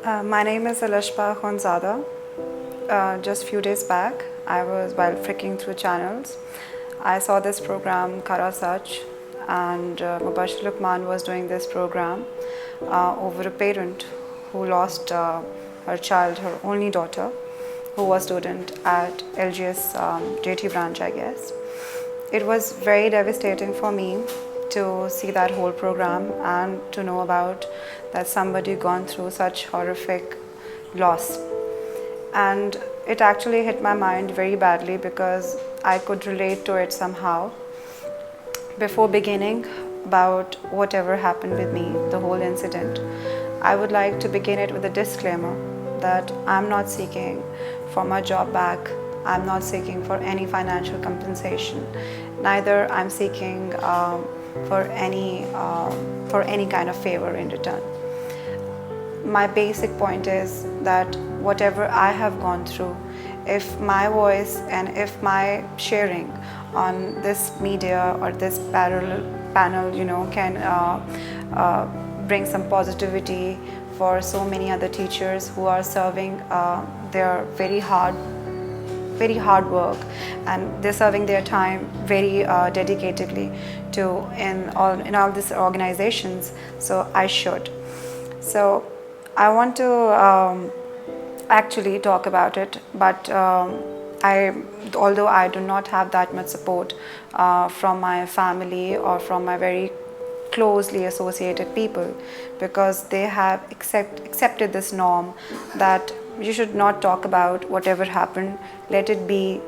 My name is Alashpa Khonzada. Just few days back, while flicking through channels, I saw this program Kara Sach, and Mubashir Lukman was doing this program over a parent who lost her child, her only daughter, who was student at LGS JT branch, I guess. It was very devastating for me to see that whole program and to know about that somebody gone through such horrific loss. And it actually hit my mind very badly because I could relate to it somehow. Before beginning about whatever happened with me, the whole incident, I would like to begin it with a disclaimer that I'm not seeking for my job back. I'm not seeking for any financial compensation. Neither I'm seeking for any kind of favor in return. My basic point is that whatever I have gone through, if my voice and if my sharing on this media or this panel, can bring some positivity for so many other teachers who are serving their very hard work, and they're serving their time very dedicatedly in all these organizations. So I should. So I want to actually talk about it, but although I do not have that much support from my family or from my very closely associated people, because they have accepted this norm that you should not talk about whatever happened. Let it be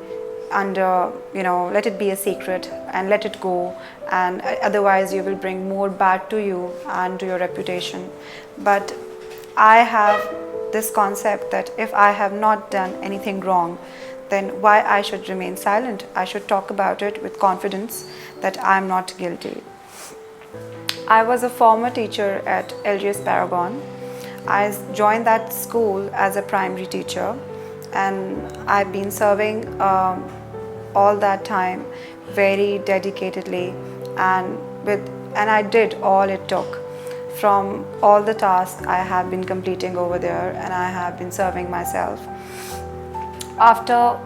let it be a secret and let it go, and otherwise you will bring more bad to you and to your reputation. But I have this concept that if I have not done anything wrong, then why I should remain silent? I should talk about it with confidence that I'm not guilty. I was a former teacher at LGS Paragon. I joined that school as a primary teacher, and I've been serving all that time very dedicatedly, and I did all it took. From all the tasks I have been completing over there, and I have been serving myself. After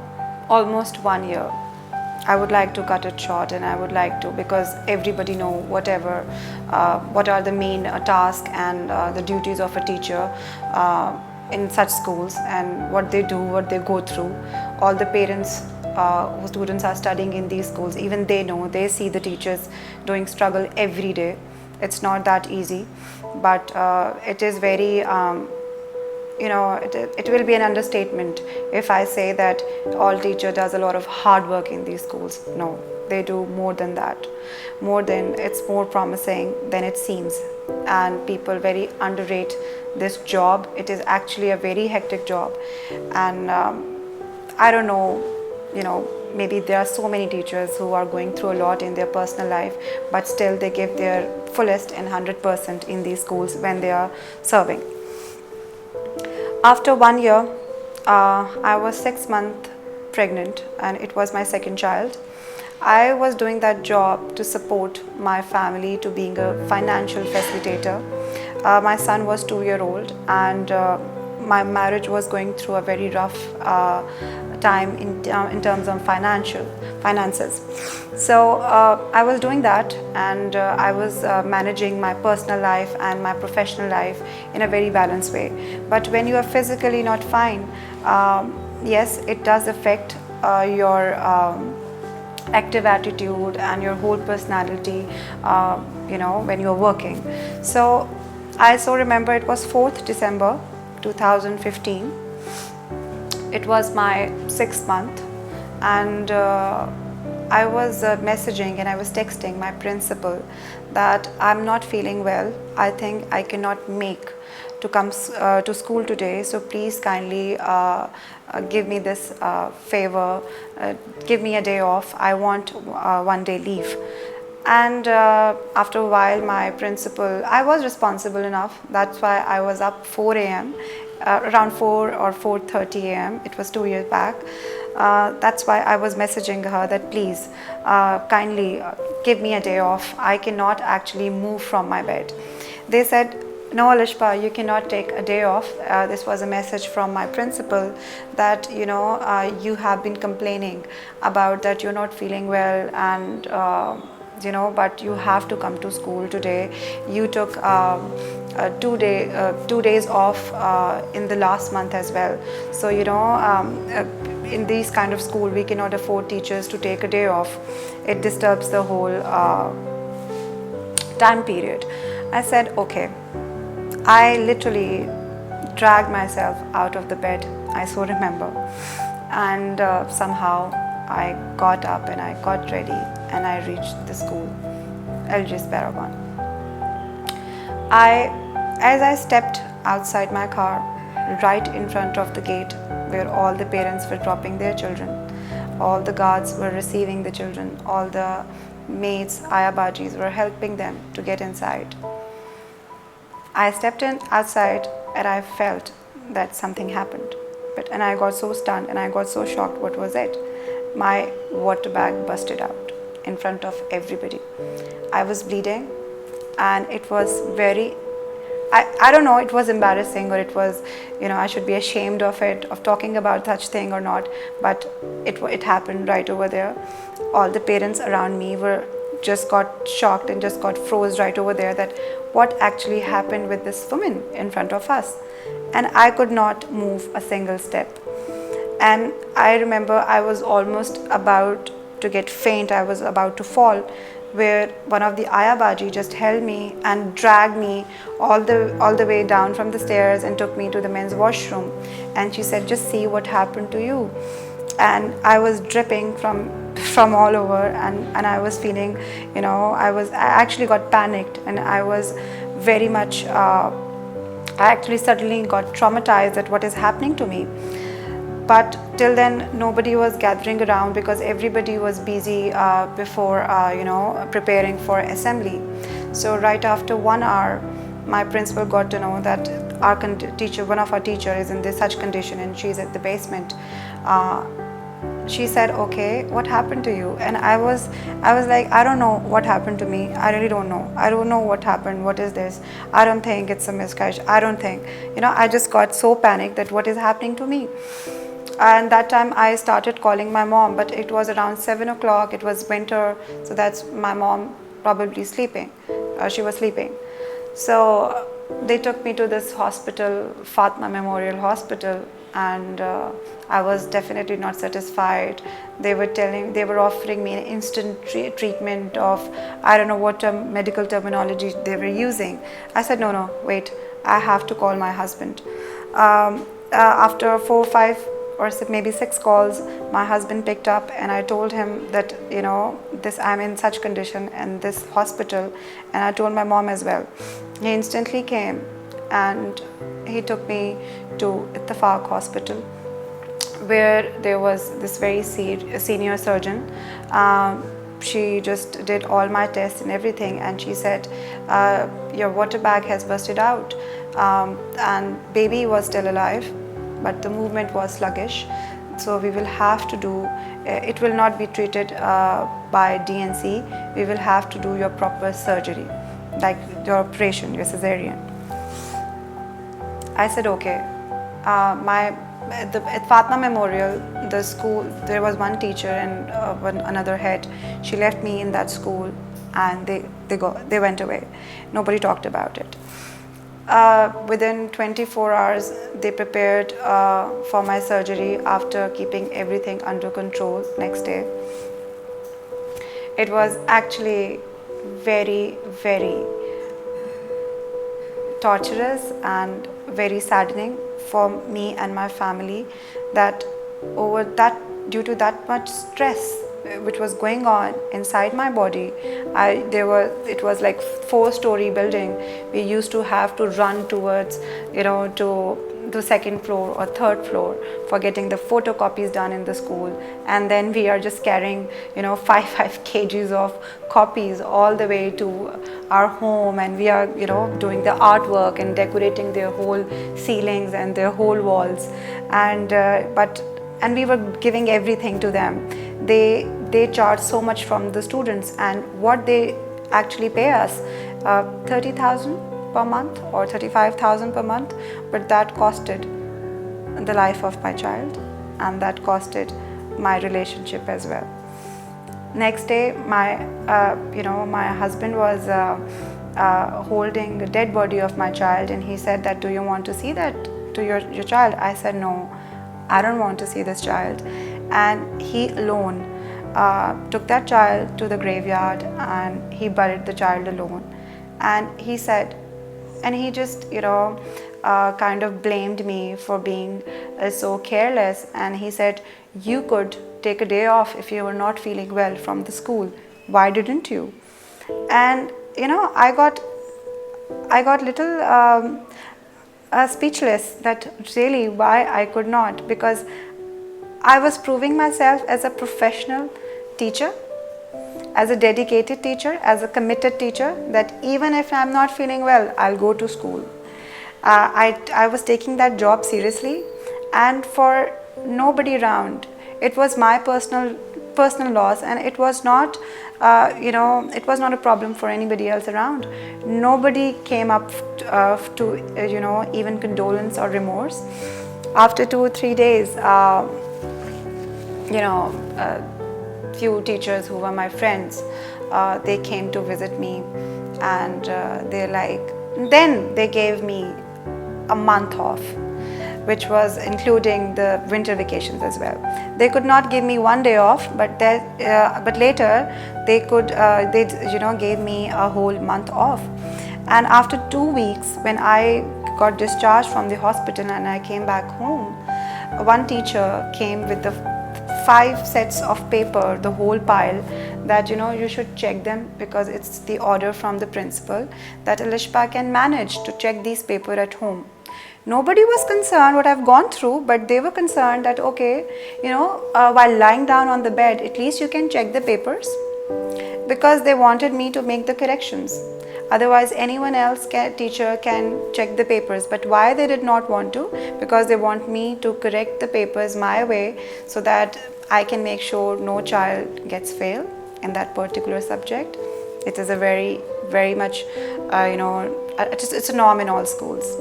almost 1 year, I would like to cut it short, and I would like to, because everybody know what are the main tasks and the duties of a teacher in such schools, and what they do, what they go through. All the parents whose students are studying in these schools, even they know, they see the teachers doing struggle every day. It's not that easy, but it is very, it will be an understatement if I say that all teacher does a lot of hard work in these schools. No, they do more than that. It's more promising than it seems, and people very underrate this job. It is actually a very hectic job, and I don't know, maybe there are so many teachers who are going through a lot in their personal life, but still they give their fullest and 100% in these schools when they are serving. After 1 year, I was 6 months pregnant, and it was my second child. I was doing that job to support my family, to being a financial facilitator. My son was 2-year-old, and my marriage was going through a very rough time in terms of finances. So I was doing that, and I was managing my personal life and my professional life in a very balanced way. But when you are physically not fine, yes, it does affect your active attitude and your whole personality, when you're working. So I so remember it was 4th December 2015. It was my 6th month, and I was messaging and I was texting my principal that I'm not feeling well. I think I cannot make to come to school today, so please kindly give me this favor, give me a day off. I want 1 day leave. And after a while, my principal, I was responsible enough, that's why I was up 4 a.m. Around 4 or 4:30 a.m. It was 2 years back. That's why I was messaging her that please kindly give me a day off. I cannot actually move from my bed. They said No, Alishpa, you cannot take a day off. This was a message from my principal that you have been complaining about that you're not feeling well, and but you have to come to school today. You took 2 days off in the last month as well. So in these kind of school we cannot afford teachers to take a day off. It disturbs the whole time period. I said okay. I literally dragged myself out of the bed, I so remember, and somehow I got up and I got ready and I reached the school, LGS Paragon. As I stepped outside my car, right in front of the gate where all the parents were dropping their children, all the guards were receiving the children, all the maids, ayabajis were helping them to get inside. I stepped in outside and I felt that something happened. And I got so stunned and I got so shocked. What was it? My water bag busted out in front of everybody. I was bleeding and it was very, I don't know, it was embarrassing or it was, I should be ashamed of it, of talking about such thing or not, but it happened right over there. All the parents around me just got shocked and just got froze right over there that what actually happened with this woman in front of us. And I could not move a single step. And I remember I was almost about to get faint, I was about to fall, where one of the ayabaji just held me and dragged me all the way down from the stairs and took me to the men's washroom. And she said, just see what happened to you. And I was dripping from all over, and I was feeling, I actually got panicked, and I was very much, I actually suddenly got traumatized at what is happening to me. But till then, nobody was gathering around because everybody was busy before, preparing for assembly. So right after 1 hour, my principal got to know that our teacher, one of our teachers, is in such condition and she's at the basement. She said, okay, what happened to you? And I was like, I don't know what happened to me. I really don't know. I don't know what happened. What is this? I don't think it's a miscarriage. I don't think. I just got so panicked that what is happening to me. And that time I started calling my mom, but it was around 7 o'clock. It was winter. So that's my mom probably sleeping. She was sleeping. So they took me to this hospital, Fatma Memorial Hospital, and I was definitely not satisfied. They were offering me an instant treatment of, I don't know what medical terminology they were using. I said, no, wait, I have to call my husband. After 4, 5 or maybe 6 calls, my husband picked up and I told him that, I'm in such condition in this hospital, and I told my mom as well. He instantly came and he took me to Ittefaq Hospital, where there was this very senior surgeon. She just did all my tests and everything, and she said, your water bag has busted out, and baby was still alive, but the movement was sluggish. So we will have to do, it will not be treated by DNC, we will have to do your proper surgery, like your operation, your cesarean. I said, okay. At Fatma Memorial, the school, there was one teacher and another head. She left me in that school, and they went away. Nobody talked about it. Within 24 hours, they prepared for my surgery after keeping everything under control next day. It was actually very, very torturous and very saddening for me and my family, that due to that much stress which was going on inside my body, it was like 4-story building. We used to have to run towards, to the second floor or third floor for getting the photocopies done in the school, and then we are just carrying 5 kgs of copies all the way to our home, and we are doing the artwork and decorating their whole ceilings and their whole walls, and we were giving everything to them. They charge so much from the students, and what they actually pay us, 30,000 per month or 35,000 per month, but that costed the life of my child, and that costed my relationship as well. Next day, my husband was holding the dead body of my child, and he said that, "Do you want to see that to your child?" I said, "No, I don't want to see this child." And he alone took that child to the graveyard, and he buried the child alone. And he said, and he just kind of blamed me for being so careless, and he said, "You could take a day off if you were not feeling well from the school. Why didn't you?" And I got little speechless, that really why I could not, because I was proving myself as a professional teacher, as a dedicated teacher, as a committed teacher, that even if I'm not feeling well, I'll go to school. I was taking that job seriously, and for nobody around, it was my personal loss, and it was not it was not a problem for anybody else around. Nobody came up to even condolence or remorse. After 2 or 3 days, few teachers who were my friends, they came to visit me, and then they gave me a month off, which was including the winter vacations as well. They could not give me 1 day off, but later they gave me a whole month off. And after 2 weeks, when I got discharged from the hospital and I came back home, one teacher came with the 5 sets of paper, the whole pile, that you should check them, because it's the order from the principal that Alishpa can manage to check these paper at home. Nobody was concerned what I've gone through, but they were concerned that, okay, while lying down on the bed, at least you can check the papers, because they wanted me to make the corrections. Otherwise, anyone else teacher can check the papers. But why they did not want to? Because they want me to correct the papers my way, so that I can make sure no child gets failed in that particular subject. It is a very, very much, it's a norm in all schools.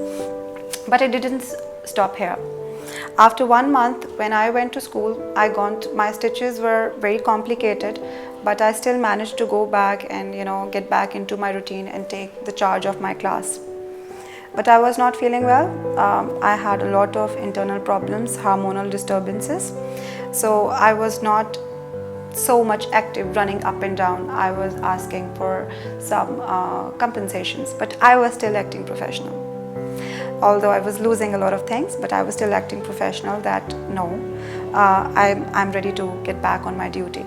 But it didn't stop here. After 1 month, when I went to school, my stitches were very complicated, but I still managed to go back and get back into my routine and take the charge of my class. But I was not feeling well. I had a lot of internal problems, hormonal disturbances. So I was not so much active running up and down. I was asking for some compensations, but I was still acting professional. Although I was losing a lot of things, but I was still acting professional, that no, I'm ready to get back on my duty.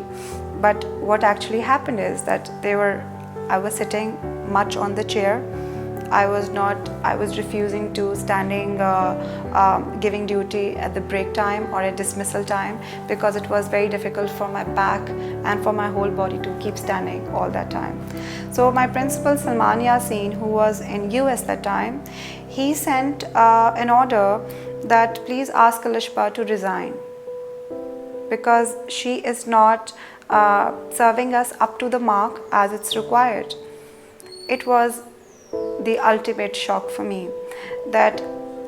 But what actually happened is that I was sitting much on the chair. I was refusing to standing, giving duty at the break time or at dismissal time, because it was very difficult for my back and for my whole body to keep standing all that time. So my principal, Salman Yasin, who was in US that time, he sent an order that please ask Alishpa to resign, because she is not serving us up to the mark as it's required. It was the ultimate shock for me that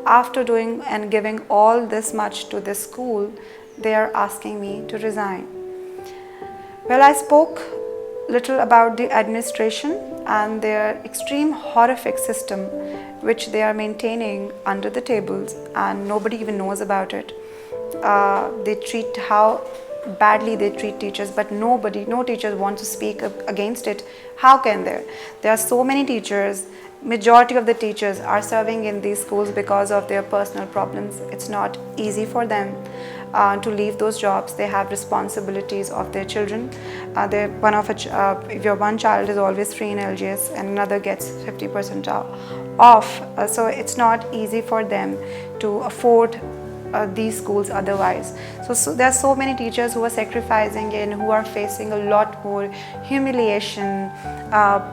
after doing and giving all this much to this school, they are asking me to resign. Well, I spoke little about the administration and their extreme horrific system which they are maintaining under the tables, and nobody even knows about it. How badly they treat teachers, but no teachers want to speak against it. How can there? There are so many teachers. Majority of the teachers are serving in these schools because of their personal problems. It's not easy for them to leave those jobs. They have responsibilities of their children. If your one child is always free in LGS and another gets 50% off, so it's not easy for them to afford these schools otherwise. So there are so many teachers who are sacrificing and who are facing a lot more humiliation,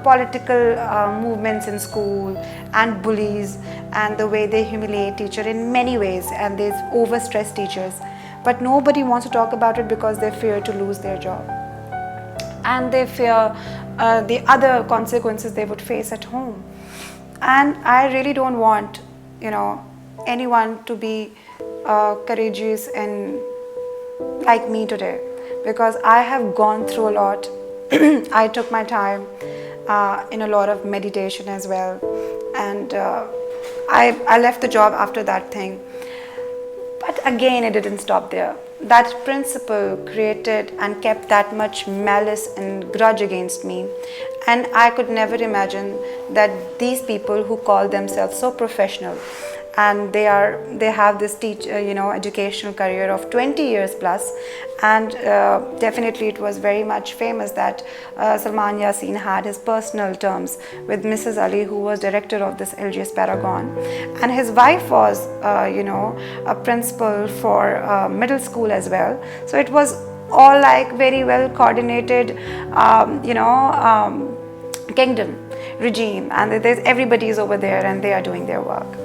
political movements in school, and bullies, and the way they humiliate teacher in many ways, and there's overstressed teachers. But nobody wants to talk about it because they fear to lose their job, and they fear the other consequences they would face at home. And I really don't want, anyone to be courageous and like me today, because I have gone through a lot. I took my time in a lot of meditation as well, and I left the job after that thing. But again, it didn't stop there. That principle created and kept that much malice and grudge against me. And I could never imagine that these people who call themselves so professional, and they have this educational career of 20 years plus, and definitely it was very much famous that Salman Yasin had his personal terms with Mrs. Ali, who was director of this LGS Paragon, and his wife was a principal for middle school as well. So it was all like very well coordinated kingdom regime, and everybody is over there and they are doing their work.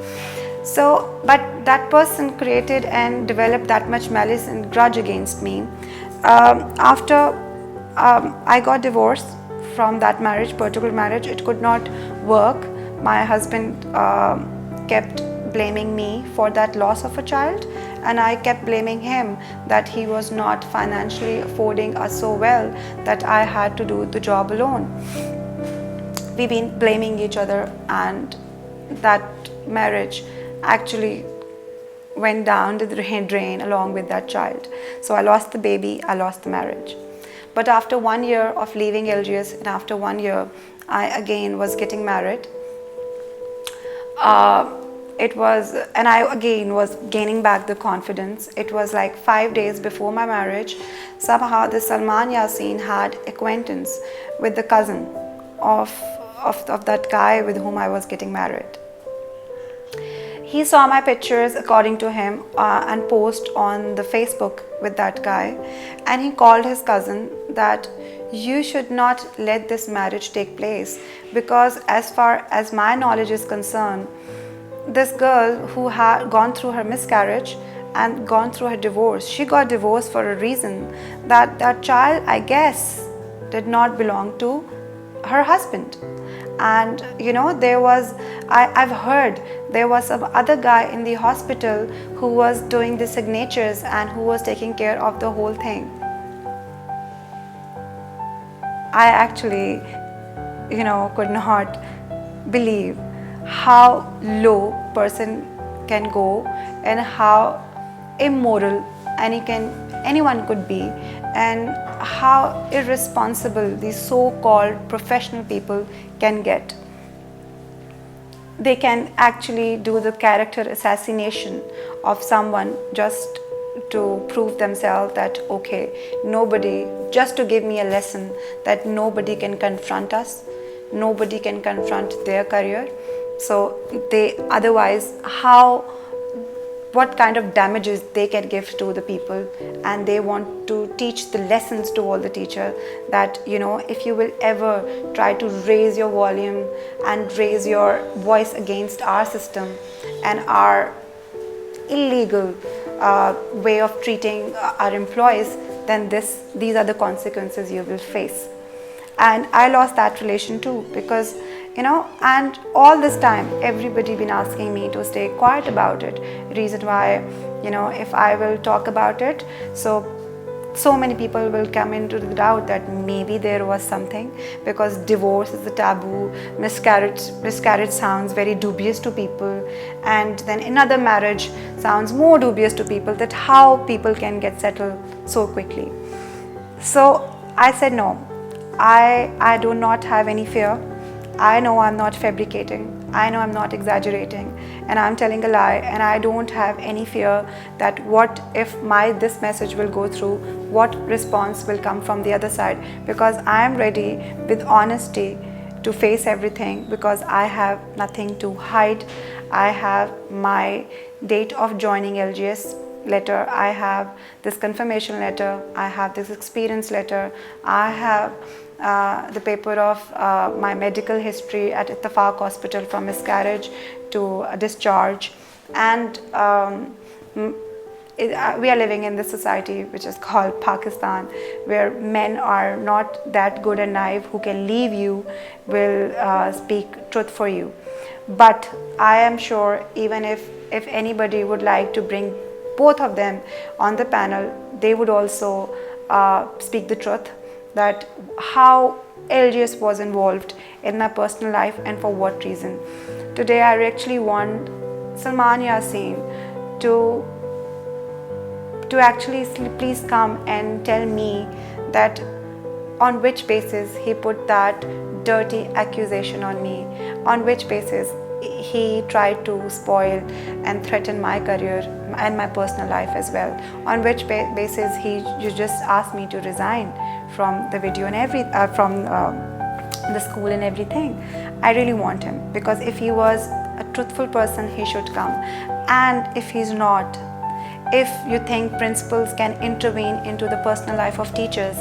So, but that person created and developed that much malice and grudge against me. After I got divorced from that marriage, particular marriage, it could not work. My husband kept blaming me for that loss of a child, and I kept blaming him that he was not financially affording us so well that I had to do the job alone. We've been blaming each other, and that marriage actually went down the drain along with that child. So I lost the baby, I lost the marriage. But after 1 year of leaving LGS, and after 1 year, I again was getting married. And I again was gaining back the confidence. It was like 5 days before my marriage. Somehow the Salman Yasin had acquaintance with the cousin of that guy with whom I was getting married. He saw my pictures, according to him, and post on the Facebook with that guy, and he called his cousin that you should not let this marriage take place, because as far as my knowledge is concerned, this girl who had gone through her miscarriage and gone through her divorce, she got divorced for a reason, that that child, I guess, did not belong to her husband. And I've heard there was some other guy in the hospital who was doing the signatures and who was taking care of the whole thing. I actually could not believe how low person can go and how immoral anyone could be, and how irresponsible these so-called professional people can get. They can actually do the character assassination of someone just to prove themselves that nobody, just to give me a lesson that nobody can confront us, nobody can confront their career. So otherwise what kind of damages they can give to the people, and they want to teach the lessons to all the teachers that if you will ever try to raise your volume and raise your voice against our system and our illegal way of treating our employees, then these are the consequences you will face. And I lost that relation too, because and all this time everybody been asking me to stay quiet about it. Reason why, if I will talk about it, so many people will come into the doubt that maybe there was something, because divorce is a taboo, miscarriage sounds very dubious to people, and then another marriage sounds more dubious to people, that how people can get settled so quickly. So I said no, I do not have any fear. I know I'm not fabricating, I know I'm not exaggerating, and I'm telling a lie, and I don't have any fear that what if this message will go through, what response will come from the other side, because I am ready with honesty to face everything, because I have nothing to hide. I have my date of joining LGS letter, I have this confirmation letter, I have this experience letter, I have the paper of my medical history at Ittefaq Hospital from miscarriage to discharge, and we are living in this society which is called Pakistan, where men are not that good and naive who can leave you, will speak truth for you. But I am sure even if anybody would like to bring both of them on the panel, they would also speak the truth, that how LGS was involved in my personal life and for what reason. Today I actually want Salman Yasin to actually please come and tell me that on which basis he put that dirty accusation on me, on which basis he tried to spoil and threaten my career and my personal life as well, on which basis you just asked me to resign from the video and from the school and everything. I really want him, because if he was a truthful person, he should come. And if he's not, if you think principals can intervene into the personal life of teachers,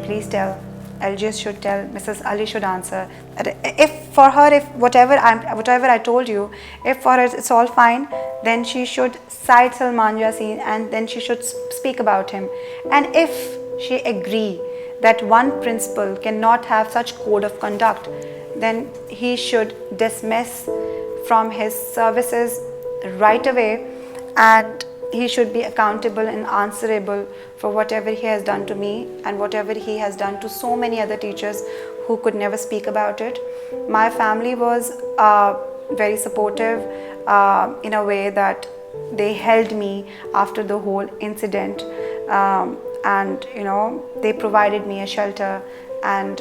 please tell. LGS should tell. Mrs. Ali should answer. If for her, if whatever I told you, if for her it's all fine, then she should cite Salman Yasin and then she should speak about him. And if she agree that one principal cannot have such code of conduct, then he should dismiss from his services right away, and he should be accountable and answerable for whatever he has done to me and whatever he has done to so many other teachers who could never speak about it. My family was very supportive in a way that they held me after the whole incident, and they provided me a shelter, and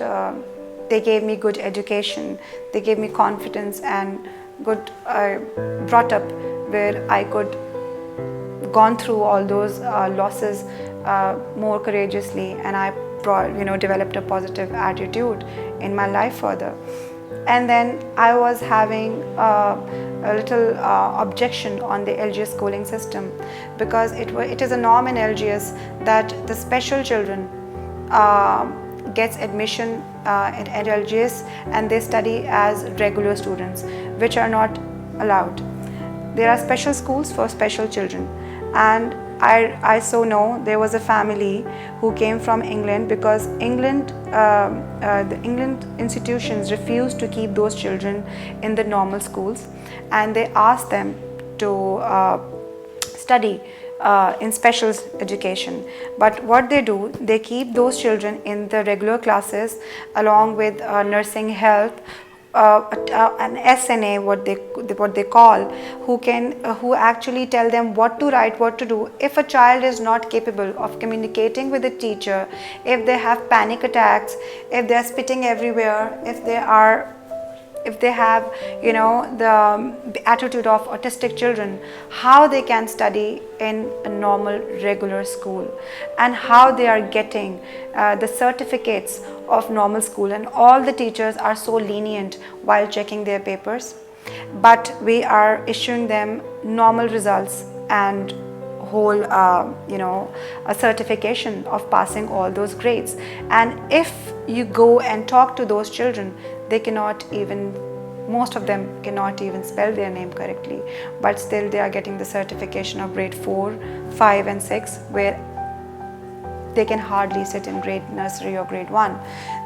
they gave me good education, they gave me confidence and good brought up where I could gone through all those losses more courageously, and I developed a positive attitude in my life further. And then I was having a little objection on the LGS schooling system, because it is a norm in LGS that the special children gets admission at LGS and they study as regular students, which are not allowed. There are special schools for special children, and I so know there was a family who came from England, because the England institutions refused to keep those children in the normal schools, and they asked them to study in special education. But what they do, they keep those children in the regular classes along with nursing health, an SNA, what they call, who actually tell them what to write, what to do. If a child is not capable of communicating with the teacher, if they have panic attacks, if they are spitting everywhere, if they have the attitude of autistic children, how they can study in a normal regular school, and how they are getting the certificates of normal school, and all the teachers are so lenient while checking their papers, but we are issuing them normal results and whole a certification of passing all those grades. And if you go and talk to those children, they cannot even, most of them cannot even spell their name correctly, but still they are getting the certification of grade 4, 5 and 6, where they can hardly sit in grade nursery or grade 1.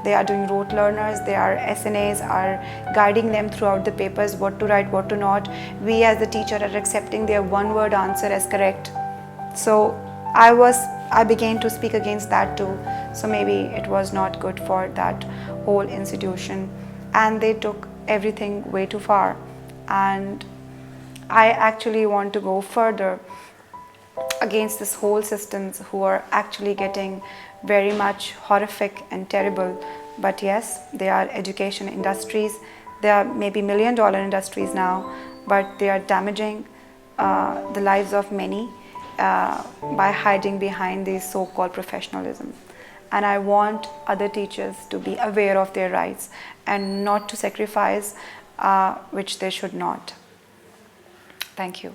They are doing rote learners, SNAs are guiding them throughout the papers, what to write, what to not. We as the teacher are accepting their one-word answer as correct. So I began to speak against that too. So maybe it was not good for that whole institution, and they took everything way too far. And I actually want to go further against this whole systems who are actually getting very much horrific and terrible. But yes, they are education industries. They are maybe million-dollar industries now, but they are damaging the lives of many by hiding behind this so-called professionalism. And I want other teachers to be aware of their rights and not to sacrifice which they should not. Thank you.